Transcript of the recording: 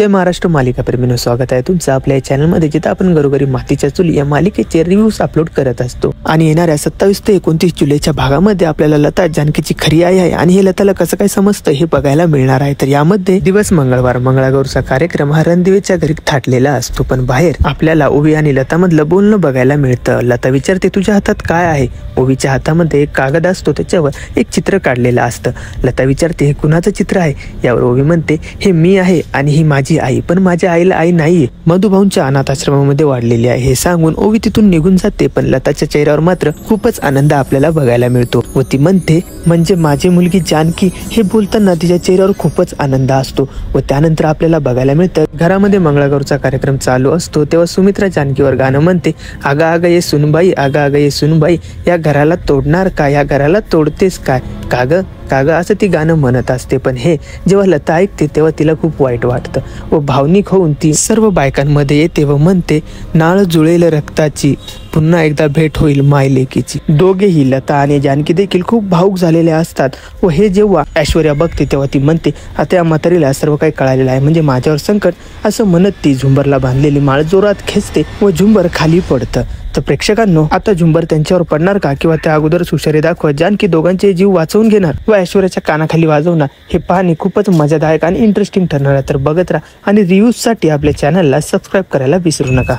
जय महाराष्ट्र मालिका प्रेमींनो, स्वागत आहे तुमचं आपल्या चॅनलमध्ये, जिथे आपण घरोघरी मातीच्या चुली या मालिकेचे रिव्ह्यूज अपलोड करत असतो। आणि येणाऱ्या 27 ते 29 जुलैच्या भागामध्ये आपल्याला लता जानकीची खरी आई आहे आणि हे लताला कसं काय समजतं हे बघायला मिळणार आहे। तर यामध्ये दिवस मंगळवार, मंगळागौरचा कार्यक्रम हा रणदिवेच्या घरी थाटलेला असतो, पण बाहेर आपल्याला ओवी आणि लता मधलं बोलणं बघायला मिळतं। लता विचारते, तुझ्या हातात काय आहे? ओवीच्या हातामध्ये एक कागद असतो, त्याच्यावर एक चित्र काढलेलं असतं। लता विचारते, हे कुणाचं चित्र आहे? यावर ओवी म्हणते, हे मी आहे आणि ही माझी आई, पण माझ्या आईला आई नाहीये, मधुभाऊंच्या अनाथ आश्रमामध्ये वाढलेली आहे। हे सांगून ओवी तिथून निघून जाते, पण लताच्या चेहऱ्यावर मात्र खूपच आनंद आपल्याला बघायला मिळतो व ती म्हणते, म्हणजे माझी मुलगी जानकी। हे बोलताना तिच्या चेहऱ्यावर खूपच आनंद असतो व त्यानंतर आपल्याला बघायला मिळतं घरामध्ये मंगळागौरचा कार्यक्रम चालू असतो, तेव्हा सुमित्रा जानकीवर गाणं म्हणते, आगा आगा ये सुनबाई, आगा आगा ये सुनबाई, या घराला तोडणार का, या घराला तोडतेस काय, काग काग असं ती गाणं म्हणत असते। पण हे जेव्हा लता ऐकते तेव्हा तिला खूप वाईट वाटतं व भावनिक होऊन ती सर्व बायकांमध्ये येते व म्हणते, नाळ जुळेल रक्ताची, पुन्हा एकदा भेट होईल मायलेकीची। दोघेही लता आणि जानकी देखील खूप भावुक झालेले असतात व हे जेव्हा ऐश्वर्या बघते तेव्हा ती म्हणते, आता या म्हातारीला सर्व काही कळालेलं आहे, म्हणजे माझ्यावर संकट, असं म्हणत ती झुंबरला बांधलेली माळ जोरात खेचते व झुंबर खाली पडतं। तर प्रेक्षकांनो, आता झुंबर त्यांच्यावर पडणार का, किंवा त्या अगोदर हुशारी दाखवत जानकी दोघांचे जीव वाचवून घेणार व ऐश्वर्याच्या कानाखाली वाजवणार, हे पाहणे खूपच मजादायक आणि इंटरेस्टिंग ठरणार आहे। तर बघत राहा आणि रिव्ह्यूज साठी आपल्या चॅनलला सबस्क्राईब करायला विसरू नका।